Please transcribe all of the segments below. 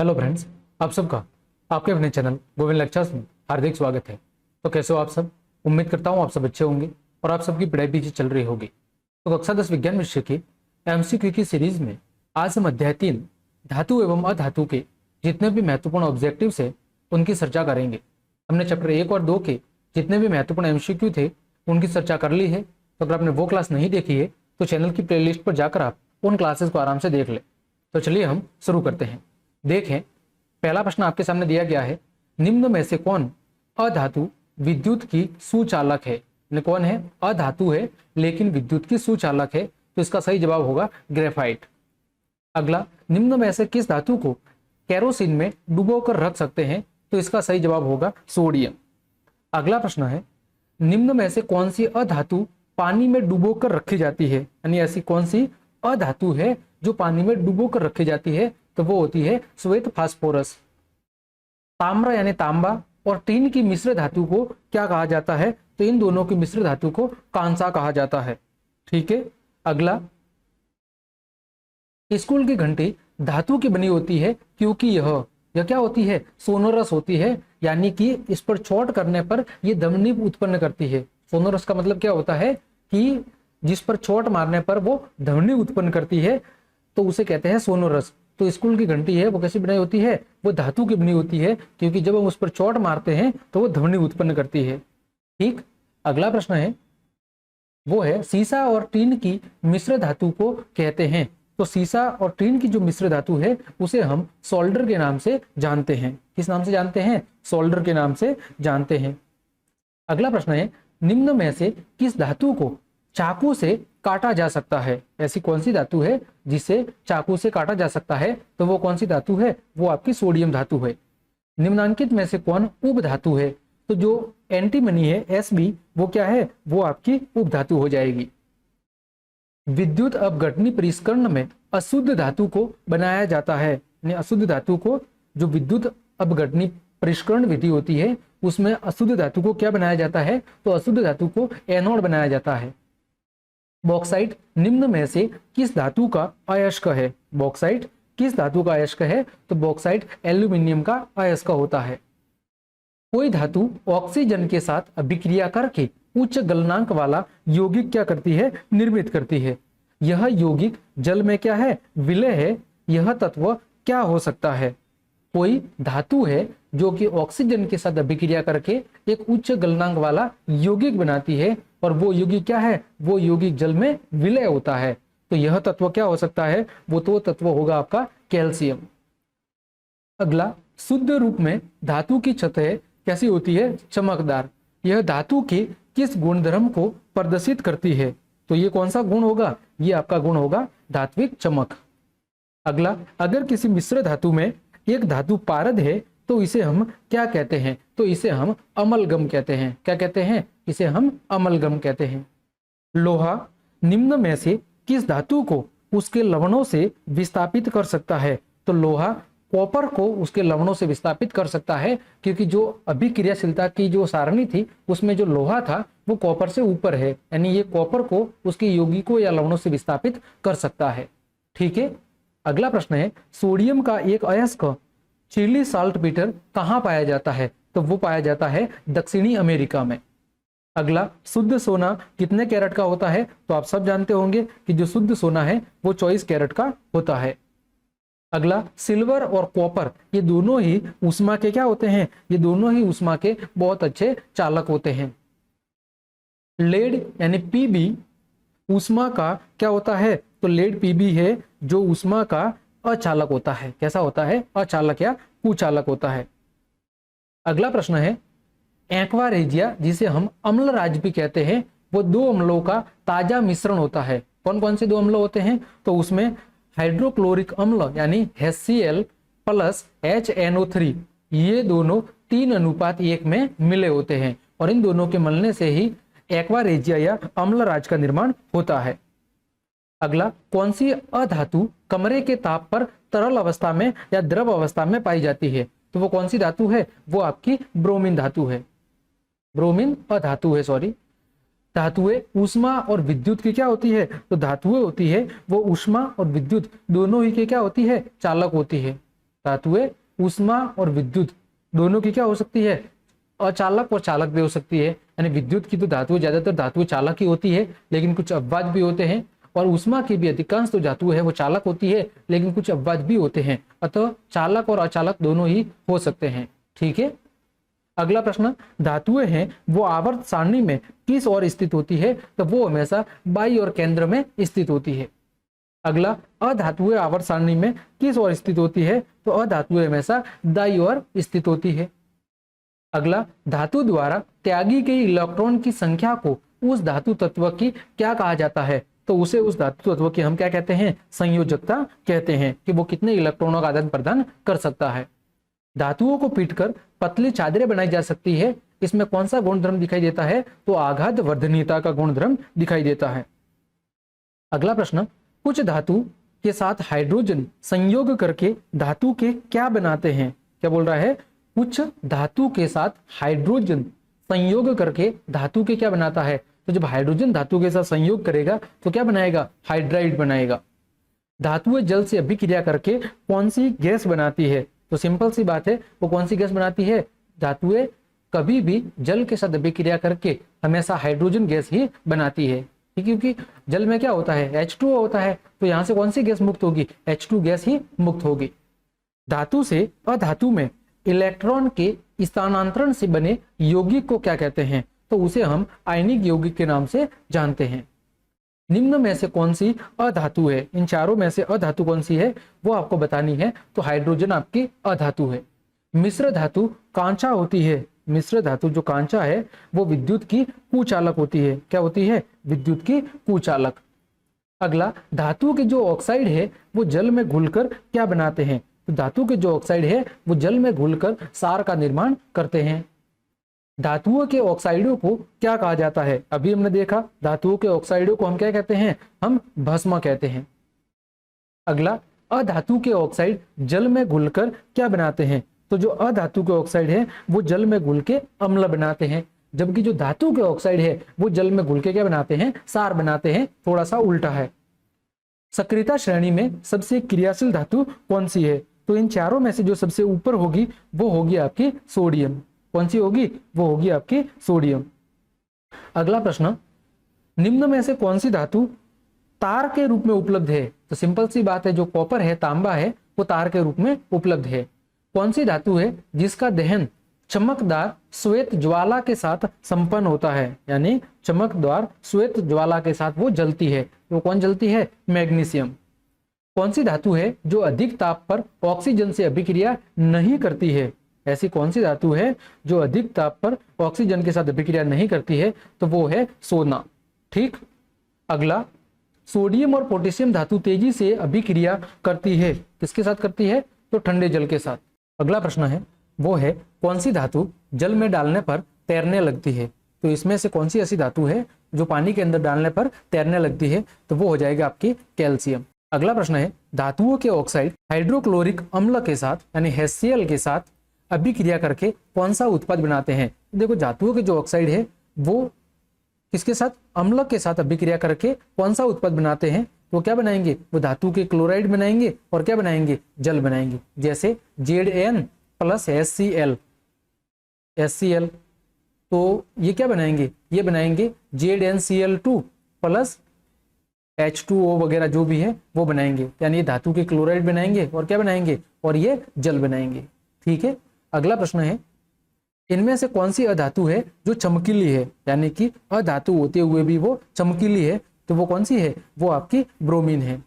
Hello friends, आप सबका आपके अपने चैनल गोविंद लेक्चर्स में हार्दिक स्वागत है। तो कैसे हो आप सब? उम्मीद करता हूँ आप सब अच्छे होंगे और आप सबकी पढ़ाई भी चल रही होगी। तो कक्षा 10 विज्ञान विषय के एमसीक्यू की सीरीज में आज हम अध्याय 3 धातु एवं अधातु के जितने भी महत्वपूर्ण ऑब्जेक्टिव्स है उनकी चर्चा करेंगे। हमने चैप्टर 1 और 2 के जितने भी महत्वपूर्ण एमसीक्यू थे उनकी चर्चा कर ली है। तो अगर आपने वो क्लास नहीं देखी है तो चैनल की प्लेलिस्ट पर जाकर आप उन क्लासेस को आराम से देख ले। तो चलिए हम शुरू करते हैं। देखें, पहला प्रश्न आपके सामने दिया गया है, निम्न में से कौन अधातु विद्युत की सुचालक है? कौन है? अधातु है लेकिन विद्युत की सुचालक है, तो इसका सही जवाब होगा ग्रेफाइट। अगला, निम्न में से किस धातु को केरोसिन में डुबोकर रख सकते हैं? तो इसका सही जवाब होगा सोडियम। अगला प्रश्न है, निम्न में से कौन सी अधातु पानी में डुबोकर रखी जाती है? यानी ऐसी कौन सी अधातु है जो पानी में डुबोकर रखी जाती है? तो वो होती है श्वेत फास्फोरस। ताम्र यानी तांबा और टीन की मिश्र धातु को क्या कहा जाता है? तो इन दोनों की मिश्र धातु को कांसा कहा जाता है। ठीक है। अगला, स्कूल की घंटी धातु की बनी होती है क्योंकि यह क्या होती है? सोनोरस होती है, यानी कि इस पर चोट करने पर यह ध्वनि उत्पन्न करती है। सोनोरस का मतलब क्या होता है कि जिस पर चोट मारने पर वो ध्वनि उत्पन्न करती है, तो उसे कहते हैं सोनोरस। तो स्कूल की घंटी है वो कैसी बनाई होती है? वो धातु की बनी होती है, क्योंकि जब हम उस पर चोट मारते हैं तो वो ध्वनि उत्पन्न करती है। ठीक। अगला प्रश्न है वो है, सीसा और टीन की मिश्र धातु को कहते हैं। तो सीसा और टीन की जो मिश्र धातु है उसे हम सोल्डर के नाम से जानते हैं। किस नाम से जानते हैं? सोल्डर के नाम से जानते हैं। अगला प्रश्न है, निम्न में से किस धातु को चाकू से काटा जा सकता है? ऐसी कौन सी धातु है जिसे चाकू से काटा जा सकता है? तो वो कौन सी धातु है? वो आपकी सोडियम धातु है। निम्नांकित में से कौन उप धातु है? तो जो एंटीमनी है Sb, वो क्या है? वो आपकी उप धातु हो जाएगी। विद्युत अपघटनी परिष्करण में अशुद्ध धातु को बनाया जाता है। यानी अशुद्ध धातु को, जो विद्युत अपघटनी परिष्करण विधि होती है उसमें अशुद्ध धातु को क्या बनाया जाता है? तो अशुद्ध धातु को एनोड बनाया जाता है। बॉक्साइट निम्न में से किस धातु का अयस्क है? बॉक्साइट किस धातु का अयस्क है? तो बॉक्साइट एल्यूमिनियम का अयस्क होता है। कोई धातु ऑक्सीजन के साथ अभिक्रिया करके उच्च गलनांक वाला यौगिक क्या करती है? निर्मित करती है। यह यौगिक जल में क्या है? विलय है। यह तत्व क्या हो सकता है? कोई धातु है जो कि ऑक्सीजन के साथ अभिक्रिया करके एक उच्च गलनांक वाला यौगिक बनाती है, और वो यौगिक क्या है? वो यौगिक जल में विलय होता है। तो यह तत्व क्या हो सकता है? वो तो तत्व होगा आपका कैल्शियम। अगला, शुद्ध रूप में धातु की सतह कैसी होती है? चमकदार। यह धातु के किस गुणधर्म को प्रदर्शित करती है? तो ये कौन सा गुण होगा? ये आपका गुण होगा धात्विक चमक। अगला, अगर किसी मिश्र धातु में एक धातु पारद है तो इसे हम क्या कहते हैं? तो इसे हम अमलगम कहते हैं। क्या कहते हैं? इसे हम अमलगम कहते हैं। लोहा निम्न में से किस धातु को उसके लवणों से विस्थापित कर सकता है? तो लोहा कॉपर को उसके लवणों से विस्थापित कर सकता है, क्योंकि जो अभिक्रियाशीलता की जो सारणी थी उसमें जो लोहा था वो कॉपर से ऊपर है, यानी ये कॉपर को उसके यौगिकों या लवणों से विस्थापित कर सकता है। ठीक है। अगला प्रश्न है, सोडियम का एक अयस्क चिली साल्टपीटर कहाँ पाया जाता है? तो वो पाया जाता है दक्षिणी अमेरिका में। अगला, शुद्ध सोना कितने कैरेट का होता है? तो आप सब जानते होंगे कि जो शुद्ध सोना है वो 24 कैरेट का होता है। अगला, सिल्वर और कॉपर ये दोनों ही ऊष्मा के क्या होते हैं? ये दोनों ही ऊष्मा के बहुत अच्छे चालक होते हैं। लेड यानी Pb ऊष्मा का क्या होता है? तो लेड Pb है जो ऊष्मा का अचालक होता है। कैसा होता है? अचालक या कुचालक होता है। अगला प्रश्न है, एक्वा रेजिया जिसे हम अम्लराज भी कहते हैं, वो दो अम्लों का ताजा मिश्रण होता है। कौन कौन से दो अम्ल होते हैं? तो उसमें हाइड्रोक्लोरिक अम्ल यानी HCl प्लस HNO3, ये दोनों 3:1 में मिले होते हैं, और इन दोनों के मिलने से ही एक्वा रेजिया या अम्लराज का निर्माण होता है। अगला, कौन सी अधातु कमरे के ताप पर तरल अवस्था में या द्रव अवस्था में पाई जाती है? तो वो कौन सी धातु है? वो आपकी ब्रोमीन धातु है। ब्रोमीन अधातु है, सॉरी। धातुएं ऊष्मा और विद्युत की क्या होती है? तो धातुएं होती है वो ऊष्मा और विद्युत दोनों ही के क्या होती है? चालक होती है। धातुएं ऊष्मा और विद्युत दोनों की क्या हो सकती है, अचालक और चालक भी हो सकती है। यानी विद्युत की तो धातुएं ज्यादातर धातुएं चालक ही होती है, लेकिन कुछ अपवाद भी होते हैं, और ऊष्मा की भी अधिकांश तो धातुएं है वो चालक होती है, लेकिन कुछ अपवाद भी होते हैं। अतः चालक और अचालक दोनों ही हो सकते हैं। ठीक है, अगला प्रश्न, धातुएं हैं वो आवर्त सारणी में किस ओर स्थित होती है, तो वो हमेशा बाई और केंद्र में स्थित होती है। अगला, अधातुएं आवर्त सारणी में किस ओर स्थित होती है, तो अधातुएं हमेशा दाई ओर स्थित होती है। अगला, धातु द्वारा त्यागी गई इलेक्ट्रॉन की संख्या को उस धातु तत्व की क्या कहा जाता है, तो उसे उस धातु तत्व की हम क्या कहते हैं, संयोजकता कहते हैं, कि वो कितने इलेक्ट्रॉनों का आदान प्रदान कर सकता है। धातुओं को पीटकर पतली चादरें बनाई जा सकती है, इसमें कौन सा गुणधर्म दिखाई देता है, तो आघात वर्धनीयता का गुणधर्म दिखाई देता है। अगला प्रश्न, कुछ धातु के साथ हाइड्रोजन संयोग करके धातु के क्या बनाते हैं, क्या बोल रहा है, कुछ धातु के साथ हाइड्रोजन संयोग करके धातु के क्या बनाता है, तो जब हाइड्रोजन धातु के साथ संयोग करेगा तो क्या बनाएगा, हाइड्राइड बनाएगा। धातुएं जल से अभिक्रिया करके कौन सी गैस बनाती है, तो सिंपल सी बात है, वो कौन सी गैस बनाती है, धातुएं कभी भी जल के साथ अभिक्रिया करके हमेशा हाइड्रोजन गैस ही बनाती है, क्योंकि जल में क्या होता है, H2O होता है, तो यहां से कौन सी गैस मुक्त होगी, H2 गैस ही मुक्त होगी। धातु से अधातु में इलेक्ट्रॉन के स्थानांतरण से बने यौगिक को क्या कहते हैं, तो उसे हम आयनिक यौगिक के नाम से जानते हैं। निम्न में से कौन सी अधातु है, इन चारों में से अधातु कौन सी है वो आपको बतानी है, तो हाइड्रोजन आपकी अधातु है। मिश्र धातु कांचा होती है, मिश्र धातु जो कांचा है वो विद्युत की कुचालक होती है, क्या होती है, विद्युत की कुचालक। अगला, धातु के जो ऑक्साइड है वो जल में घुलकर क्या बनाते हैं, तो धातु के जो ऑक्साइड है वो जल में घुलकर सार का निर्माण करते हैं। धातुओं के ऑक्साइडों को क्या कहा जाता है, अभी हमने देखा धातुओं के ऑक्साइडों को हम क्या कहते हैं, हम भस्म कहते हैं। अगला, अधातु के ऑक्साइड जल में घुलकर क्या बनाते हैं, तो जो अधातु के ऑक्साइड है वो जल में घुल के अम्ल बनाते हैं, जबकि जो धातु के ऑक्साइड है वो जल में घुल के क्या बनाते हैं, सार बनाते हैं, थोड़ा सा उल्टा है। सक्रियता श्रेणी में सबसे क्रियाशील धातु कौन सी है, तो इन चारों में से जो सबसे ऊपर होगी वो होगी आपकी सोडियम, कौन सी होगी, वो होगी आपकी सोडियम। अगला प्रश्न, निम्न में से कौन सी धातु तार के रूप में उपलब्ध है, तो सिंपल सी बात है, जो कॉपर है, तांबा है, वो तार के रूप में उपलब्ध है। कौन सी धातु है जिसका दहन चमकदार श्वेत ज्वाला के साथ संपन्न होता है, यानी चमकदार श्वेत ज्वाला के साथ वो जलती है, वो कौन जलती है, मैग्नीशियम। कौन सी धातु है जो अधिक ताप पर ऑक्सीजन से अभिक्रिया नहीं करती है, ऐसी कौन सी धातु है जो अधिक ताप पर ऑक्सीजन के साथ अभिक्रिया नहीं करती है, तो वो है सोना। ठीक, अगला, सोडियम और पोटेशियम धातु तेजी से अभिक्रिया करती है, किसके साथ करती है, तो ठंडे जल के साथ। अगला प्रश्न है वो है, कौन सी धातु जल में डालने पर तैरने लगती है, तो इसमें से कौन सी ऐसी धातु है जो पानी के अंदर डालने पर तैरने लगती है, तो वो हो जाएगा आपकी कैल्शियम। अगला प्रश्न है, धातुओं के ऑक्साइड हाइड्रोक्लोरिक अम्ल के साथ यानी HCl के साथ अभिक्रिया करके कौन सा उत्पाद बनाते हैं। देखो, धातुओं के जो ऑक्साइड है वो किसके साथ, अम्ल के साथ अभिक्रिया करके कौन सा उत्पाद बनाते हैं, वो क्या बनाएंगे, वो धातु के क्लोराइड बनाएंगे और क्या बनाएंगे, जल बनाएंगे। जैसे Zn प्लस HCl, तो ये क्या बनाएंगे, ये बनाएंगे ZnCl2 प्लस H2O वगैरह जो भी है वो बनाएंगे, यानी ये धातु के क्लोराइड बनाएंगे और क्या बनाएंगे, और ये जल बनाएंगे। ठीक है, अगला प्रश्न है, इनमें से कौन सी अधातु है जो चमकीली है, यानी कि अधातु होते हुए भी वो चमकीली है, तो वो कौन सी है, वो आपकी ब्रोमीन है।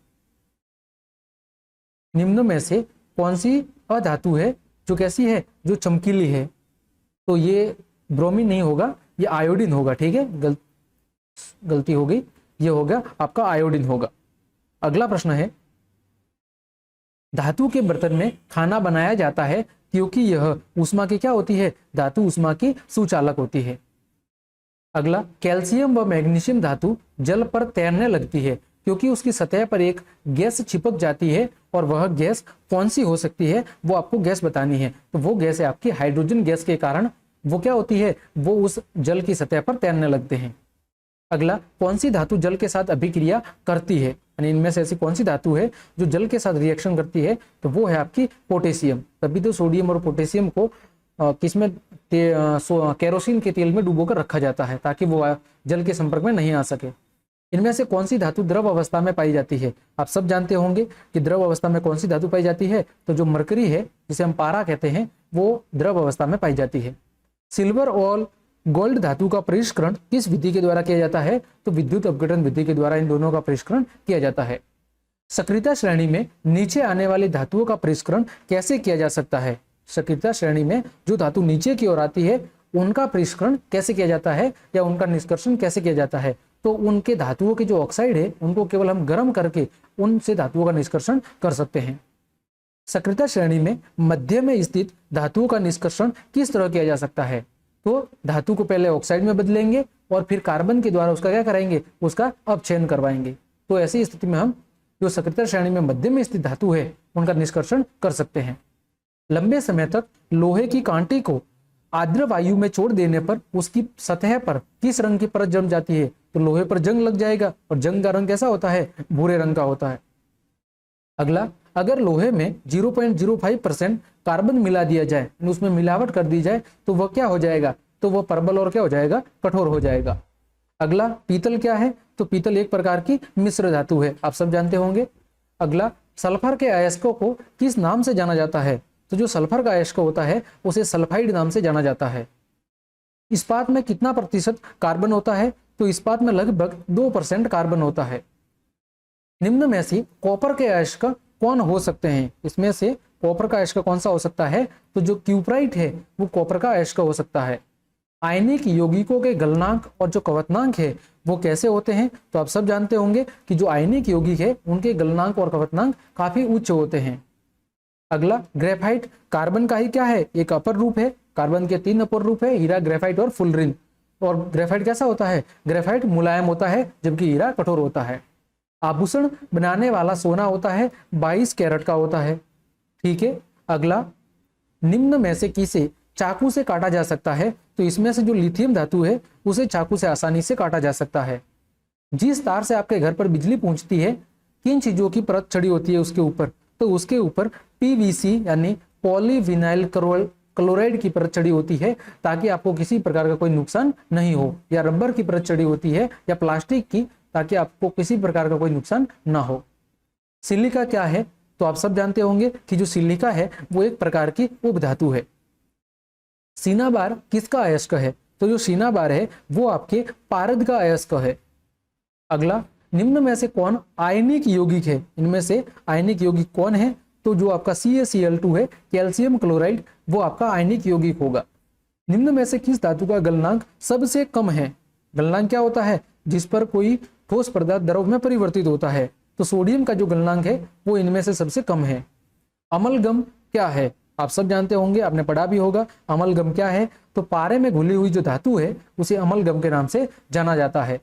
निम्न में से कौन सी अधातु है जो कैसी है, जो चमकीली है, तो ये ब्रोमीन नहीं होगा, ये आयोडीन होगा। ठीक है, गलती हो गई, ये होगा आपका आयोडीन होगा। अगला प्रश्न है, धातु के बर्तन में खाना बनाया जाता है क्योंकि यह ऊष्मा की क्या होती है, धातु ऊष्मा की सुचालक होती है। अगला, कैल्शियम व मैग्नीशियम धातु जल पर तैरने लगती है क्योंकि उसकी सतह पर एक गैस चिपक जाती है, और वह गैस कौन सी हो सकती है, वो आपको गैस बतानी है। तो वो गैस है आपकी हाइड्रोजन गैस के कारण वो क्या होती है, वो उस जल की सतह पर तैरने लगते हैं। अगला, कौन सी धातु जल के साथ अभिक्रिया करती है, यानी इनमें से ऐसी कौन सी धातु है जो जल के साथ रिएक्शन करती है, तो वो है आपकी पोटेशियम। तभी तो सोडियम और पोटेशियम को किसमें केरोसिन के तेल में डुबोकर रखा जाता है ताकि वो जल के संपर्क में नहीं आ सके। इनमें से कौन सी धातु द्रव अवस्था में पाई जाती है? आप सब जानते होंगे कि द्रव अवस्था में कौन सी धातु पाई जाती है, तो जो मरकरी है जिसे हम पारा कहते हैं वो द्रव अवस्था में पाई जाती है। सिल्वर और गोल्ड धातु का परिष्करण किस विधि के द्वारा किया जाता है? तो विद्युत अपघटन विधि के द्वारा इन दोनों का परिष्करण किया जाता है। सक्रियता श्रेणी में नीचे आने वाली धातुओं का परिष्करण कैसे किया जा सकता है? सक्रियता श्रेणी में जो धातु नीचे की ओर आती है उनका परिष्करण कैसे किया जाता है या उनका निष्कर्षण कैसे किया जाता है? तो उनके धातुओं के जो ऑक्साइड है उनको केवल हम गर्म करके उनसे धातुओं का निष्कर्षण कर सकते हैं। सक्रियता श्रेणी में मध्य में स्थित धातुओं का निष्कर्षण किस तरह किया जा सकता है? तो धातु को पहले ऑक्साइड में बदलेंगे और फिर कार्बन के द्वारा उसका क्या कराएंगे, उसका अपक्षयन करवाएंगे। तो ऐसी स्थिति में हम जो सक्रियता श्रेणी में मध्य में स्थित धातु है उनका निष्कर्षण कर सकते हैं। लंबे समय तक लोहे की कांटी को आर्द्र वायु में छोड़ देने पर उसकी सतह पर किस रंग की परत जम जाती है? तो लोहे पर जंग लग जाएगा और जंग का रंग कैसा होता है? भूरे रंग का होता है। अगला, अगर लोहे में 0.05% कार्बन मिला दिया जाए, उसमें मिलावट कर दी जाए तो वह क्या हो जाएगा? तो वह परबल और क्या हो जाएगा? कठोर हो जाएगा। अगला, पीतल क्या है? तो पीतल एक प्रकार की मिश्र धातु है, आप सब जानते होंगे। अगला, सल्फर के अयस्कों को किस नाम से जाना जाता है? तो जो सल्फर का अयस्क होता है उसे सल्फाइड नाम से जाना जाता है। इस्पात में कितना प्रतिशत कार्बन होता है? तो इस्पात में लगभग 2% कार्बन होता है। निम्न में से कॉपर के अयस्क कौन हो सकते हैं? इसमें से कॉपर का अयस्क कौन सा हो सकता है? तो जो क्यूप्राइट है वो कॉपर का अयस्क हो सकता है। आयनिक यौगिकों के गलनांक और जो कवतनांक है वो कैसे होते हैं? तो आप सब जानते होंगे कि जो आयनिक यौगिक है उनके गलनांक और कवतनांक काफी उच्च होते हैं। अगला, ग्रेफाइट कार्बन का ही क्या है? एक अपर रूप है। कार्बन के 3 अपर रूप है, हीरा, ग्रेफाइट और फुलरिन। और ग्रेफाइट कैसा होता है? ग्रेफाइट मुलायम होता है जबकि हीरा कठोर होता है। आभूषण बनाने वाला सोना होता है 22 कैरेट का होता है। ठीक है। अगला, निम्न में से किसे चाकू से काटा जा सकता है? तो इसमें से जो लिथियम धातु है उसे चाकू से आसानी से काटा जा सकता है। जिस तार से आपके घर पर बिजली पहुंचती है किन चीजों की परत चढ़ी होती है उसके ऊपर? तो उसके ऊपर पीवीसी यानी पॉलीविनाइल क्लोराइड की परत चढ़ी होती है ताकि आपको किसी प्रकार का कोई नुकसान नहीं हो, या रबर की परत चढ़ी होती है या प्लास्टिक की ताकि आपको किसी प्रकार का कोई नुकसान ना हो। सिलिका क्या है? तो आप सब जानते होंगे कि जो सिलिका है वो एक प्रकार की उपधातु है। सिनाबार किसका अयस्क है? तो जो सिनाबार है वो आपके पारद का अयस्क है। अगला, निम्न में से कौन आयनिक यौगिक है? इनमें से आयनिक यौगिक कौन है? तो जो आपका CaCl2 है, कैल्शियम क्लोराइड, वो आपका आयनिक यौगिक होगा। निम्न में से किस धातु का गलनांक सबसे कम है? गलनांक क्या होता है? जिस पर कोई ठोस पदार्थ द्रव में परिवर्तित होता है। तो सोडियम का जो गलनांक है वो इनमें से सबसे कम है। अमलगम क्या है? आप सब जानते होंगे, आपने पढ़ा भी होगा। अमलगम क्या है? तो पारे में घुली हुई जो धातु है उसे अमलगम के नाम से जाना जाता है।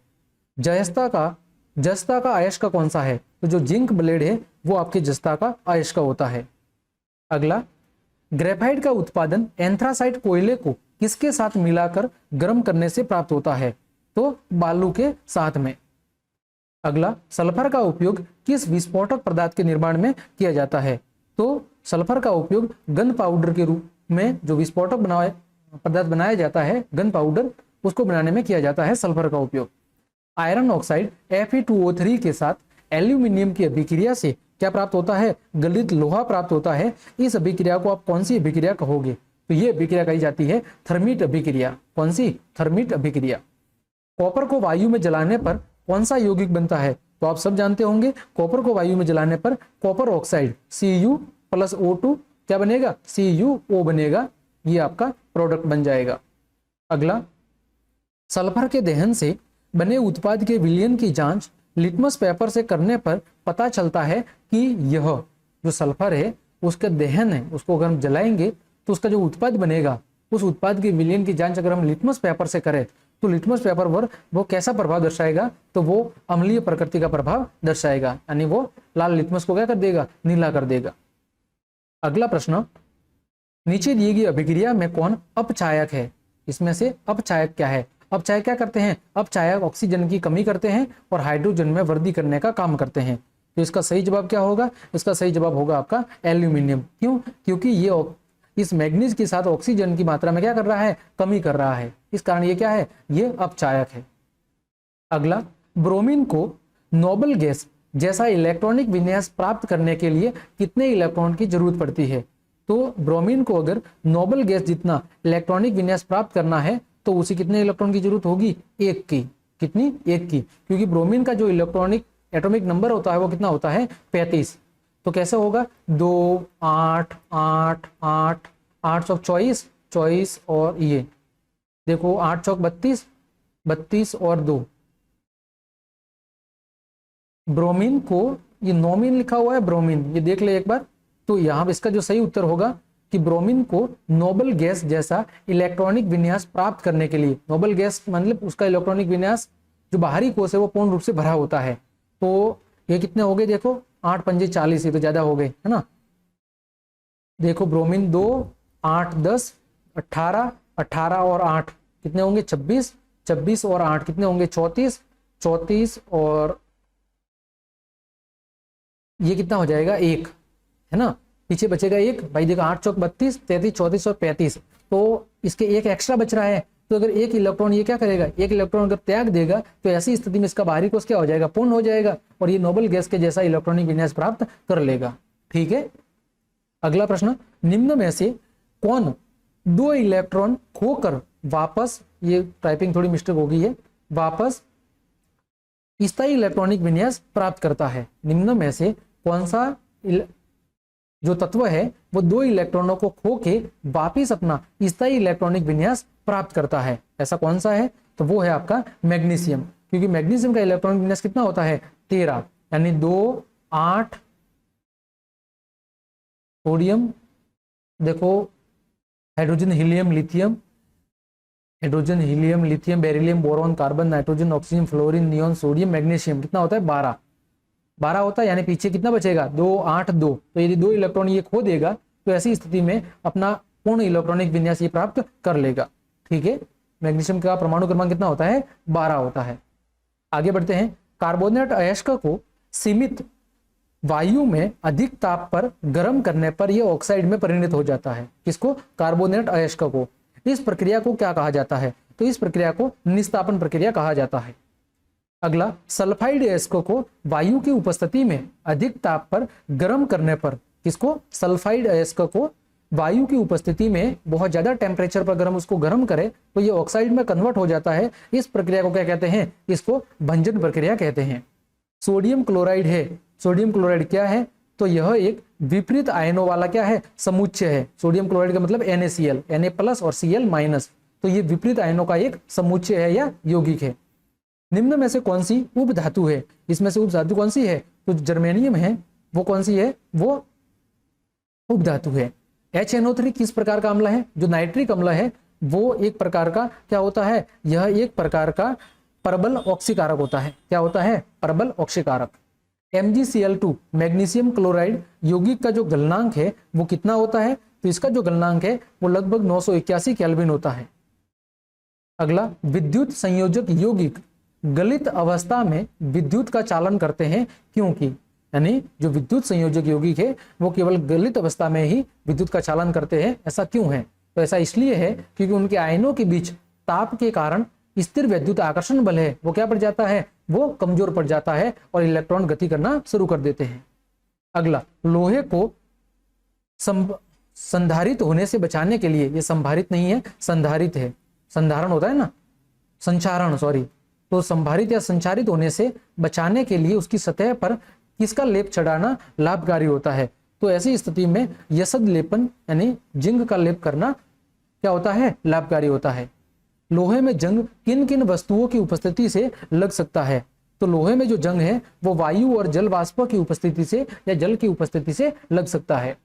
जस्ता का अयस्क कौन सा है? तो जो जिंक ब्लेड है वो आपके जस्ता का अयस्क होता है। अगला, ग्रेफाइट का उत्पादन एंथ्रासाइट कोयले को किसके साथ मिलाकर गर्म करने से प्राप्त होता है? तो बालू के साथ में। अगला, सल्फर का उपयोग किस विस्फोटक पदार्थ के निर्माण में किया जाता है? तो सल्फर का उपयोग गन पाउडर के रूप में जो विस्फोटक पदार्थ बनाया जाता है, गन पाउडर, उसको बनाने में किया जाता है सल्फर का उपयोग। आयरन ऑक्साइड Fe2O3 के साथ एल्यूमिनियम की अभिक्रिया से क्या प्राप्त होता है? गलित लोहा प्राप्त होता है। इस अभिक्रिया को आप कौन सी अभिक्रिया कहोगे? तो ये अभिक्रिया कही जाती है थर्मिट अभिक्रिया। कौन सी? थर्मिट अभिक्रिया। कॉपर को वायु में जलाने पर कौन सा यौगिक बनता है? तो आप सब जानते होंगे, कॉपर को वायु में जलाने पर कॉपर ऑक्साइड Cu+O2 क्या बनेगा? CuO बनेगा। ये आपका प्रोडक्ट बन जाएगा। अगला, सल्फर के दहन से बने उत्पाद के विलयन की जांच लिटमस पेपर से करने पर पता चलता है कि यह जो सल्फर है उसका दहन है, उसको अगर हम जलाएंगे तो उसका जो उत्पाद बनेगा उस उत्पाद के विलयन की जांच अगर हम लिटमस पेपर से करें तो लिटमस पेपर पर वो कैसा प्रभाव दर्शाएगा? तो वो अम्लीय प्रकृति का प्रभाव दर्शाएगा, यानी वो लाल लिटमस को क्या कर देगा? नीला कर देगा। अगला प्रश्न, नीचे दी गई अभिक्रिया में कौन अपचायक है? इसमें से अपचायक क्या है? अब चाय क्या करते हैं, अब चाय ऑक्सीजन की कमी करते हैं और हाइड्रोजन में वृद्धि करने का काम करते हैं। तो इसका सही जवाब क्या होगा, इसका सही जवाब होगा आपका एल्यूमिनियम। क्यों, क्योंकि ये इस मैग्नीज के साथ ऑक्सीजन की मात्रा में क्या कर रहा है, कमी कर रहा है, इस कारण ये क्या है, ये अपचायक है। अगला, ब्रोमीन को नोबल गैस जैसा इलेक्ट्रॉनिक विन्यास प्राप्त करने के लिए कितने इलेक्ट्रॉन की जरूरत पड़ती है। तो ब्रोमीन को अगर नोबल गैस जितना इलेक्ट्रॉनिक विन्यास प्राप्त करना है तो उसे कितने इलेक्ट्रॉन की जरूरत होगी, एक की। कितनी, एक की, क्योंकि ब्रोमीन का जो इलेक्ट्रॉनिक एटॉमिक नंबर होता है वो कितना होता है, 35। तो कैसे होगा, 2 8 8 8 8 चौक 24 24 और ये देखो 8 चौक 32 32 और 2। ब्रोमीन को, ये नोमीन लिखा हुआ है ब्रोमीन, ये देख ले एक बार। तो यहाँ इसका जो सही उत्तर होगा कि ब्रोमीन को नोबल गैस जैसा इलेक्ट्रॉनिक विन्यास प्राप्त करने के लिए, नोबल गैस मतलब उसका इलेक्ट्रॉनिक विन्यास जो बाहरी कोश है वो पूर्ण रूप से भरा होता है। तो ये कितने हो गए, देखो 8 पंजे 40, ये तो ज्यादा हो गए है ना। देखो ब्रोमीन 2 8 10 18 18 और 8 कितने होंगे, 26 26 और 8 कितने होंगे, 34 34 और ये कितना हो जाएगा, 1 है ना, पीछे बचेगा 1। भाई देखो 8 चौक 32 33 34 और 35, तो इसके एक एक्स्ट्रा बच रहा है। तो अगर एक इलेक्ट्रॉन ये क्या करेगा, एक इलेक्ट्रॉन अगर त्याग देगा तो ऐसी स्थिति में इसका बाहरी कोश क्या हो जाएगा, पूर्ण हो जाएगा और ये नोबल गैस के जैसा इलेक्ट्रॉनिक विन्यास प्राप्त कर लेगा। ठीक है, अगला प्रश्न, निम्न में से कौन 2 इलेक्ट्रॉन खोकर वापस, ये टाइपिंग थोड़ी मिस्टेक हो गई है, वापस स्थायी इलेक्ट्रॉनिक विन्यास प्राप्त करता है। निम्न में से कौन सा जो तत्व है वो 2 इलेक्ट्रॉनों को खो के वापिस अपना स्थायी इलेक्ट्रॉनिक विन्यास प्राप्त करता है, ऐसा कौन सा है, तो वो है आपका मैग्नीशियम। क्योंकि मैग्नीशियम का इलेक्ट्रॉनिक विन्यास कितना होता है, 13, यानी 2 8 सोडियम, देखो hydrogen helium lithium, hydrogen helium lithium beryllium boron carbon nitrogen oxygen fluorine neon sodium magnesium कितना होता है, 12 12 होता है, यानी पीछे कितना बचेगा, 2 8 2। तो यदि 2 इलेक्ट्रॉन ये खो देगा तो ऐसी स्थिति में अपना पूर्ण इलेक्ट्रॉनिक विन्यास ये प्राप्त कर लेगा। ठीक है, मैग्नीशियम का परमाणु क्रमांक कितना होता है, 12 होता है। आगे बढ़ते हैं, कार्बोनेट अयस्क को सीमित वायु में अधिक ताप पर गर्म करने पर यह ऑक्साइड में परिणत हो जाता है। किसको, कार्बोनेट अयस्क को। इस प्रक्रिया को क्या कहा जाता है, तो इस प्रक्रिया को निस्तापन प्रक्रिया कहा जाता है। अगला, सल्फाइड अयस्क को वायु की उपस्थिति में अधिक ताप पर गर्म करने पर, किसको, सल्फाइड अयस्क को वायु की उपस्थिति में बहुत ज्यादा टेम्परेचर पर गर्म उसको गर्म करे तो ये ऑक्साइड में कन्वर्ट हो जाता है। इस प्रक्रिया को क्या कहते हैं, इसको भंजन प्रक्रिया कहते हैं। सोडियम क्लोराइड है, सोडियम क्लोराइड क्या है, तो यह एक विपरीत आयनों वाला क्या है, समुच्चय है। सोडियम क्लोराइड का मतलब NaCl, Na+ और Cl-, तो ये विपरीत आयनों का एक समुच्चय है या यौगिक है। निम्न में से कौन सी उप धातु है, इसमें से उप धातु कौन सी है, तो जर्मेनियम है, वो कौन सी है, वो उप धातु है। HNO3 किस प्रकार का अम्ल है, जो नाइट्रिक अम्ल है वो एक प्रकार का क्या होता है, यह एक प्रकार का परबल ऑक्सीकारक होता है। क्या होता है, परबल ऑक्सीकारक। MgCl2 मैग्नीशियम क्लोराइड यौगिक का जो गलनांक है वो कितना होता है, तो इसका जो गलनांक है वो लगभग 981 केल्विन होता है। अगला, विद्युत संयोजक यौगिक गलित अवस्था में विद्युत का चालन करते हैं क्योंकि, यानी जो विद्युत संयोजक यौगिक है वो केवल गलित अवस्था में ही विद्युत का चालन करते हैं, ऐसा क्यों है, तो ऐसा इसलिए है क्योंकि उनके आयनों के बीच ताप के कारण स्थिर विद्युत आकर्षण बल है वो क्या पड़ जाता है, वो कमजोर पड़ जाता है और इलेक्ट्रॉन गति करना शुरू कर देते हैं। अगला, लोहे को संधारित होने से बचाने के लिए, ये संभारित नहीं है संधारित है, संधारण होता है ना, संचारण सॉरी, तो संभारित या संचारित होने से बचाने के लिए उसकी सतह पर किसका लेप चढ़ाना लाभकारी होता है, तो ऐसी स्थिति में यसद लेपन यानी जिंक का लेप करना क्या होता है, लाभकारी होता है। लोहे में जंग किन किन वस्तुओं की उपस्थिति से लग सकता है, तो लोहे में जो जंग है वो वायु और जल वाष्प की उपस्थिति से या जल की उपस्थिति से लग सकता है।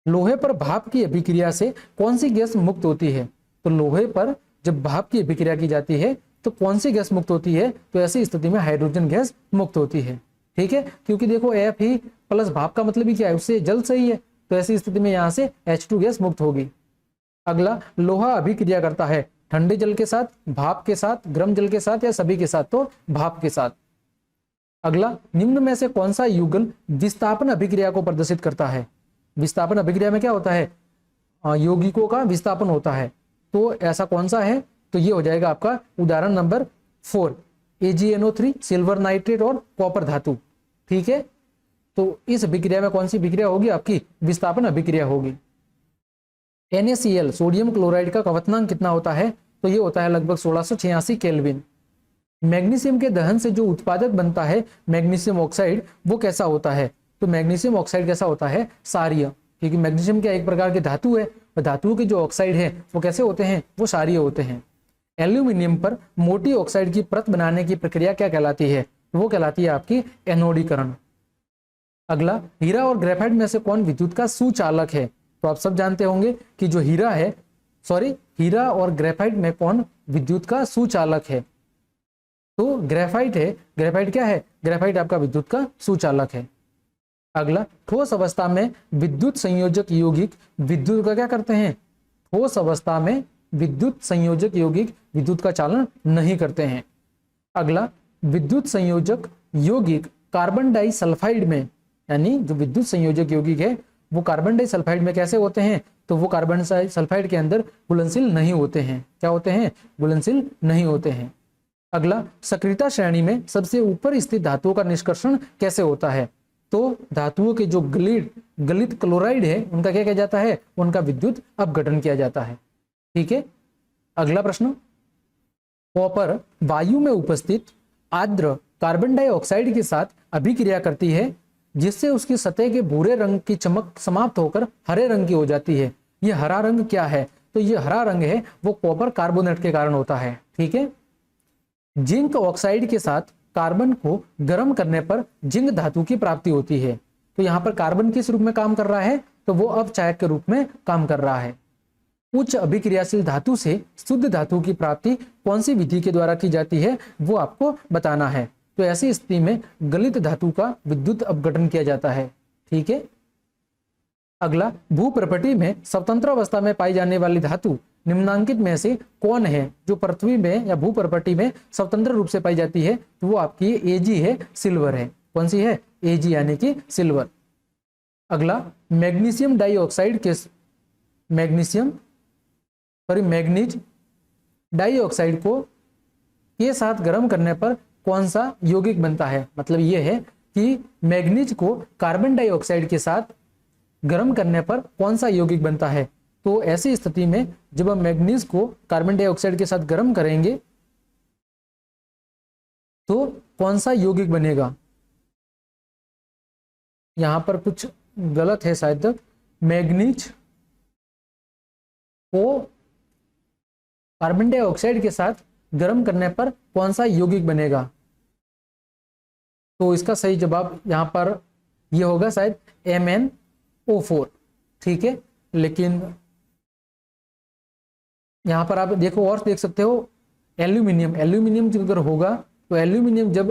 लोहे पर भाप की अभिक्रिया से कौन सी गैस मुक्त होती है, तो लोहे पर जब भाप की अभिक्रिया की जाती है तो कौन सी गैस मुक्त होती है, तो ऐसी स्थिति में हाइड्रोजन गैस मुक्त होती है। ठीक है, क्योंकि देखो Fe+ भाप का मतलब ही क्या है, उससे जल सही है, तो ऐसी स्थिति में यहाँ से H2 गैस मुक्त होगी। अगला, लोहा अभिक्रिया करता है ठंडे जल के साथ, भाप के साथ, गर्म जल के साथ, या सभी के साथ? तो भाप के साथ। अगला, निम्न में से कौन सा युगल विस्थापन अभिक्रिया को प्रदर्शित करता है? विस्थापन अभिक्रिया में क्या होता है? यौगिकों का विस्थापन होता है। तो ऐसा कौन सा है? तो ये हो जाएगा आपका उदाहरण नंबर 4, AgNO3, सिल्वर नाइट्रेट और कॉपर धातु। ठीक है, तो इस अभिक्रिया में कौन सी अभिक्रिया होगी? आपकी विस्थापन अभिक्रिया होगी। NaCl, सोडियम क्लोराइड का क्वथनांक कितना होता है? तो ये होता है लगभग 1686 केल्विन। मैग्नीशियम के दहन से जो उत्पादक बनता है मैग्नीशियम ऑक्साइड, वो कैसा होता है? तो मैग्नीशियम ऑक्साइड कैसा होता है? क्षारीय, क्योंकि मैग्नीशियम क्या एक प्रकार की धातु है, और धातुओं के जो ऑक्साइड है वो कैसे होते हैं? वो क्षारीय होते हैं। एल्यूमिनियम पर मोटी ऑक्साइड की परत बनाने की प्रक्रिया क्या कहलाती है? वो कहलाती है आपकी एनोडीकरण। अगला, हीरा और ग्रेफाइट में से कौन विद्युत का सुचालक है? तो आप सब जानते होंगे कि जो हीरा और ग्रेफाइट में कौन विद्युत का सुचालक है? तो ग्रेफाइट है। ग्रेफाइट क्या है? ग्रेफाइट आपका विद्युत का सुचालक है। अगला, ठोस अवस्था में विद्युत संयोजक यौगिक विद्युत का क्या करते हैं? ठोस अवस्था में विद्युत संयोजक यौगिक विद्युत का चालन नहीं करते हैं। अगला, विद्युत संयोजक यौगिक कार्बन डाइसल्फाइड में, यानी जो विद्युत संयोजक यौगिक है वो कार्बन डाइसल्फाइड में कैसे होते हैं? तो वो कार्बन डाइसल्फाइड के अंदर घुलनशील नहीं होते हैं। क्या होते हैं? घुलनशील नहीं होते हैं। अगला, सक्रियता श्रेणी में सबसे ऊपर स्थित धातुओं का निष्कर्षण कैसे होता है? तो धातुओं के जो गलित क्लोराइड है उनका क्या किया जाता है? उनका विद्युत अपघटन किया जाता है। ठीक है, अगला प्रश्न, कॉपर वायु में उपस्थित आर्द्र कार्बन डाइऑक्साइड के साथ अभिक्रिया करती है जिससे उसकी सतह के भूरे रंग की चमक समाप्त होकर हरे रंग की हो जाती है। ये हरा रंग क्या है? तो ये हरा रंग है वो कॉपर कार्बोनेट के कारण होता है। ठीक है, जिंक ऑक्साइड के साथ कार्बन को गर्म करने पर जिंक धातु की प्राप्ति होती है। तो यहाँ पर कार्बन किस रूप में काम कर रहा है? तो वो अपचायक के रूप में काम कर रहा है। उच्च अभिक्रियाशील धातु से शुद्ध धातु की प्राप्ति कौन सी विधि के द्वारा की जाती है? वो आपको बताना है। तो ऐसी स्थिति में गलित धातु का विद्युत अपघटन किया जाता है। ठीक है, अगला, भूप्रपटी में स्वतंत्र अवस्था में पाई जाने वाली धातु निम्नांकित में से कौन है जो पृथ्वी में या भूप्रपटी में स्वतंत्र रूप से पाई जाती है? तो वो आपकी Ag है, सिल्वर है। कौन सी है? Ag यानी कि सिल्वर। अगला, मैग्नीशियम डाइऑक्साइड के मैग्नीज डाइऑक्साइड को के साथ गर्म करने पर कौन सा यौगिक बनता है? मतलब ये है कि मैग्नीज को कार्बन डाइऑक्साइड के साथ गर्म करने पर कौन सा यौगिक बनता है? तो ऐसी स्थिति में जब हम मैग्नीज को कार्बन डाइऑक्साइड के साथ गर्म करेंगे तो कौन सा यौगिक बनेगा? यहां पर कुछ गलत है शायद तक। मैग्नीज को कार्बन डाइऑक्साइड के साथ गर्म करने पर कौन सा यौगिक बनेगा? तो इसका सही जवाब यहां पर यह होगा शायद MnO4। ठीक है, लेकिन यहां पर आप देखो और देख सकते हो एल्यूमिनियम अगर होगा तो एल्यूमिनियम जब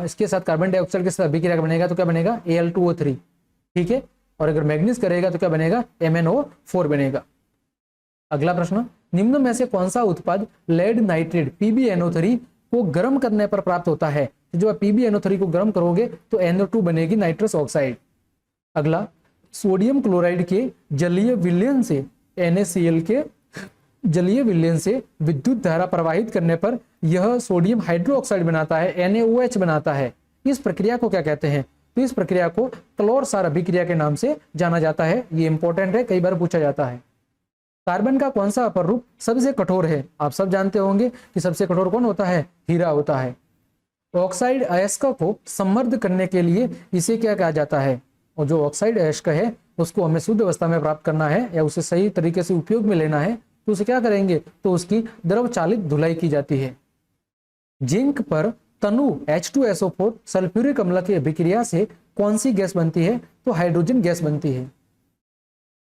इसके साथ कार्बन डाइऑक्साइड के साथ अभिक्रिया बनेगा तो क्या बनेगा? Al2O3। ठीक है, और अगर मैग्नीज करेगा तो क्या बनेगा? MnO4 बनेगा। अगला प्रश्न, निम्न में से कौन सा उत्पाद लेड नाइट्रेट PbNO3 को गर्म करने पर प्राप्त होता है? तो जब आप PbNO3 को गर्म करोगे तो NO2 बनेगी, नाइट्रस ऑक्साइड। अगला, सोडियम क्लोराइड के जलीय विलयन से NaCl के जलीय विलयन से विद्युत धारा प्रवाहित करने पर यह सोडियम हाइड्रोक्साइड बनाता है, NaOH बनाता है। इस प्रक्रिया को क्या कहते हैं? तो इस प्रक्रिया को क्लोर सार अभिक्रिया के नाम से जाना जाता है। ये इंपॉर्टेंट है, कई बार पूछा जाता है। कार्बन का कौन सा अपर रूप सबसे कठोर है? आप सब जानते होंगे कि सबसे कठोर कौन होता है? हीरा होता है। ऑक्साइड अयस्क को समृद्ध करने के लिए इसे क्या कहा जाता है? और जो ऑक्साइड अयस्क है उसको हमें शुद्ध अवस्था में प्राप्त करना है या उसे सही तरीके से उपयोग में लेना है तो उसे क्या करेंगे? तो उसकी द्रव चालित धुलाई की जाती है। जिंक पर तनु H2SO4 सल्फ्यूरिक अम्ल की अभिक्रिया से कौन सी गैस बनती है? तो हाइड्रोजन गैस बनती है।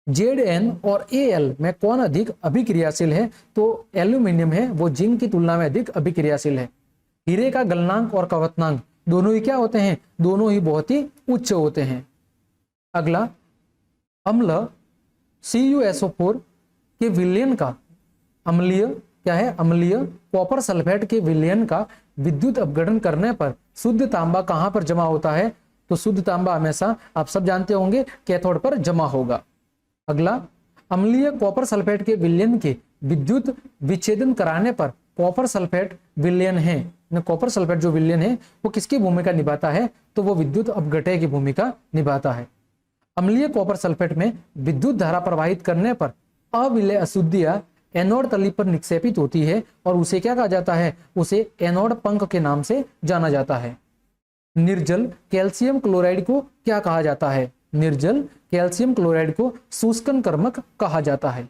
Zn और Al में कौन अधिक अभिक्रियाशील है? तो एल्यूमिनियम है, वो जिंक की तुलना में अधिक अभिक्रियाशील है। हीरे का गलनांक और क्वथनांक दोनों ही क्या होते हैं? दोनों ही बहुत ही उच्च होते हैं। अगला, अम्ल CuSO4 के विलयन का अम्लीय क्या है, अम्लीय कॉपर सल्फेट के विलयन का विद्युत अपघटन करने पर शुद्ध तांबा कहां पर जमा होता है? तो शुद्ध तांबा हमेशा आप सब जानते होंगे कैथोड पर जमा होगा। अगला, अम्लीय कॉपर सल्फेट के विलयन के विद्युत विच्छेदन कराने पर कॉपर सल्फेट विलयन है, कॉपर सल्फेट जो विलयन है वो किसकी भूमिका निभाता है? तो वो विद्युत अपघटय की भूमिका निभाता है। अम्लीय कॉपर सल्फेट में विद्युत धारा प्रवाहित करने पर अविलय अशुद्धियां एनोड तली पर निक्षेपित होती है और उसे क्या कहा जाता है? उसे एनोड पंख के नाम से जाना जाता है। निर्जल कैल्शियम क्लोराइड को क्या कहा जाता है? निर्जल कैल्शियम क्लोराइड को शुष्कन कर्मक कहा जाता है।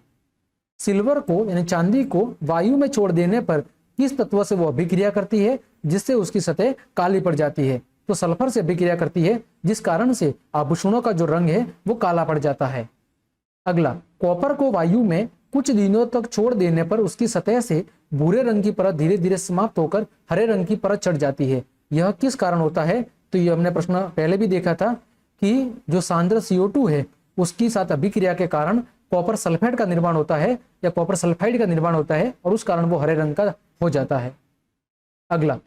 सिल्वर को यानी चांदी को वायु में छोड़ देने पर किस तत्व से वो अभिक्रिया करती है जिससे उसकी सतह काली पड़ जाती है? तो सल्फर से अभिक्रिया करती है, जिस कारण से आभूषणों का जो रंग है वो काला पड़ जाता है। अगला, कॉपर को वायु में कुछ दिनों तक छोड़ देने पर उसकी सतह से भूरे रंग की परत धीरे धीरे समाप्त होकर हरे रंग की परत चढ़ जाती है। यह किस कारण होता है? तो ये हमने प्रश्न पहले भी देखा था कि जो सांद्र CO2 है उसकी साथ अभिक्रिया के कारण कॉपर सल्फेट का निर्माण होता है या कॉपर सल्फाइड का निर्माण होता है और उस कारण वो हरे रंग का हो जाता है। अगला,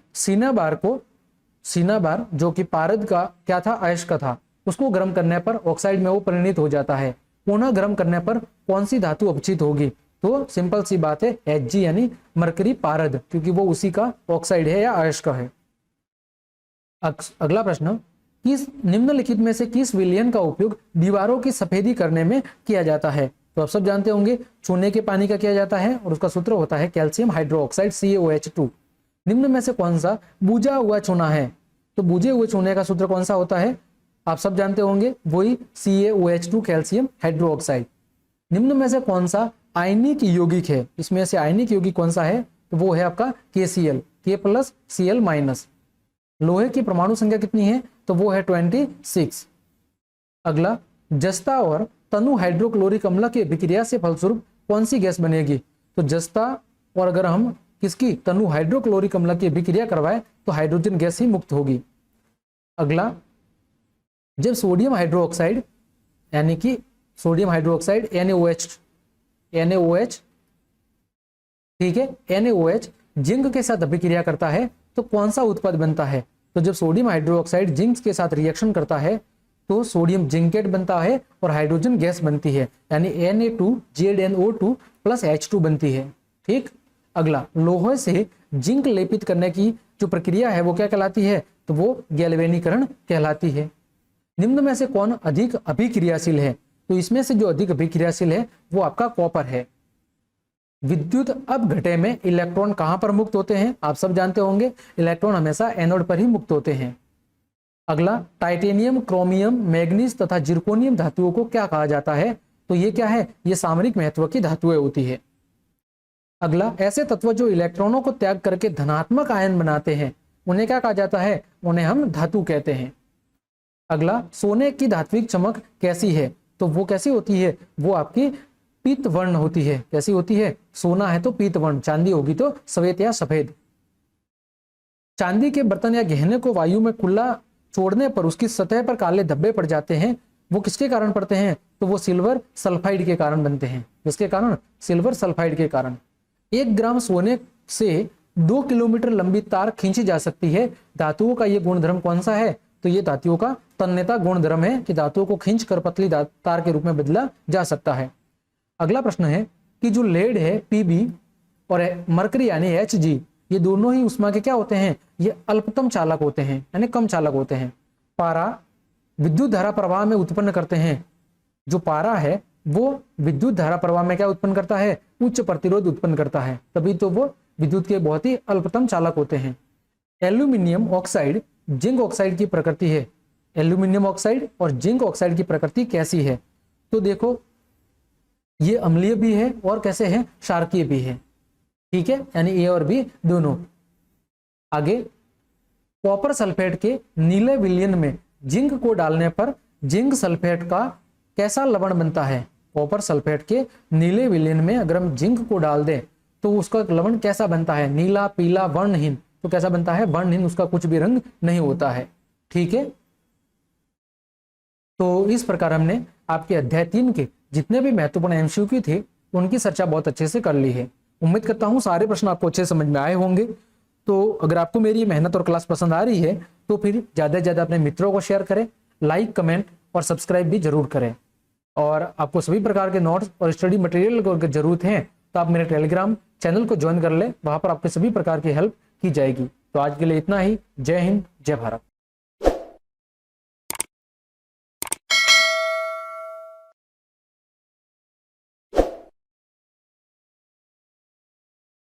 सिनाबार जो कि पारद का क्या था? अयस्क था, उसको गर्म करने पर ऑक्साइड में वो परिणित हो जाता है। पुनः गर्म करने पर कौन सी धातु अपचित होगी? तो सिंपल सी बात है Hg यानी मरकरी पारद, क्योंकि वो उसी का ऑक्साइड है या अयस्क है। अगला प्रश्न, किस निम्नलिखित में से किस विलयन का उपयोग दीवारों की सफेदी करने में किया जाता है? तो आप सब जानते होंगे चूने के पानी का किया जाता है और उसका सूत्र होता है कैल्शियम हाइड्रोक्साइड CaOH2। निम्न में से कौन सा बुझा हुआ चूना है? तो बुझे हुए चूने का सूत्र कौन सा होता है? आप सब जानते होंगे वही CaOH2 कैल्शियम हाइड्रोक्साइड। निम्न में से कौन सा आयनिक यौगिक है? इसमें से आयनिक यौगिक कौन सा है? तो वो है आपका KCl, K+Cl-। लोहे की परमाणु संख्या कितनी है? तो वो है 26। अगला, जस्ता और तनु हाइड्रोक्लोरिक अम्ल की अभिक्रिया से फलस्वरूप कौन सी गैस बनेगी? तो जस्ता और अगर हम किसकी तनु हाइड्रोक्लोरिक अम्ल की अभिक्रिया करवाए तो हाइड्रोजन गैस ही मुक्त होगी। अगला, जब सोडियम हाइड्रोक्साइड यानी कि सोडियम हाइड्रोक्साइड NaOH ठीक है, NaOH जिंक के साथ अभिक्रिया करता है तो कौन सा उत्पाद बनता है? तो जब सोडियम हाइड्रोक्साइड जिंक के साथ रिएक्शन करता है तो सोडियम जिंकेट बनता है और हाइड्रोजन गैस बनती है, यानी Na2ZNO2 + H2 बनती है। ठीक। अगला, लोहे से जिंक लेपित करने की जो प्रक्रिया है वो क्या कहलाती है? तो वो गैल्वेनीकरण कहलाती है। निम्न में से कौन अधिक अभिक्रियाशील है? तो इसमें से जो अधिक अभिक्रियाशील है वो आपका कॉपर है। विद्युत अपघटय में इलेक्ट्रॉन कहां पर मुक्त होते हैं? आप सब जानते होंगे इलेक्ट्रॉन हमेशा एनोड पर ही मुक्त होते हैं। अगला, टाइटेनियम, क्रोमियम, मैग्नीज तथा जिर्कोनियम धातुओं को क्या कहा जाता है? तो ये क्या है? ये सामरिक महत्व की धातुएं होती है। अगला, ऐसे तत्व जो इलेक्ट्रॉनों को त्याग करके धनात्मक आयन बनाते हैं उन्हें क्या कहा जाता है? उन्हें हम धातु कहते हैं। अगला, सोने की धात्विक चमक कैसी है? तो वो कैसी होती है? वो आपकी पीत वर्ण होती है। कैसी होती है? सोना है तो पीत वर्ण, चांदी होगी तो श्वेत या सफेद। चांदी के बर्तन या गहने को वायु में खुला छोड़ने पर उसकी सतह पर काले धब्बे पड़ जाते हैं, वो किसके कारण पड़ते हैं? तो वो सिल्वर सल्फाइड के कारण बनते हैं। किसके कारण? सिल्वर सल्फाइड के कारण। 1 ग्राम सोने से 2 किलोमीटर लंबी तार खींची जा सकती है। धातुओं का ये गुणधर्म कौन सा है? तो ये धातुओं का तन्यता गुणधर्म है कि धातुओं को खींचकर पतली तार के रूप में बदला जा सकता है। अगला प्रश्न है कि जो लेड है Pb और मरकरी यानी Hg, ये दोनों ही उष्मा के क्या होते हैं? ये अल्पतम चालक होते हैं, यानी कम चालक होते हैं। पारा विद्युत धारा प्रवाह में उत्पन्न करते हैं। जो पारा है वो विद्युत धारा प्रवाह में क्या उत्पन्न करता है? उच्च प्रतिरोध उत्पन्न करता है, तभी तो वो विद्युत के बहुत ही अल्पतम चालक होते हैं। एल्यूमिनियम ऑक्साइड जिंक ऑक्साइड की प्रकृति है। एल्यूमिनियम ऑक्साइड और जिंक ऑक्साइड की प्रकृति कैसी है? तो देखो ये अम्लीय भी है और कैसे है? क्षारकीय भी है। ठीक है, यानी ए और बी दोनों। आगे, कॉपर सल्फेट के नीले विलयन में जिंक को डालने पर जिंक सल्फेट का कैसा लवण बनता है? कॉपर सल्फेट के नीले विलयन में अगर हम जिंक को डाल दें तो उसका लवण कैसा बनता है? नीला, पीला, वर्णहीन। तो कैसा बनता है? वर्णहीन, उसका कुछ भी रंग नहीं होता है। ठीक है, तो इस प्रकार हमने आपके अध्याय 3 के जितने भी महत्वपूर्ण MCQ थे उनकी चर्चा बहुत अच्छे से कर ली है। उम्मीद करता हूँ सारे प्रश्न आपको अच्छे समझ में आए होंगे। तो अगर आपको मेरी मेहनत और क्लास पसंद आ रही है तो फिर ज़्यादा से ज़्यादा अपने मित्रों को शेयर करें, लाइक, कमेंट और सब्सक्राइब भी जरूर करें। और आपको सभी प्रकार के नोट्स और स्टडी मटेरियल की जरूरत है तो आप मेरे टेलीग्राम चैनल को ज्वाइन कर लें, वहाँ पर आपके सभी प्रकार की हेल्प की जाएगी। तो आज के लिए इतना ही। जय हिंद, जय भारत।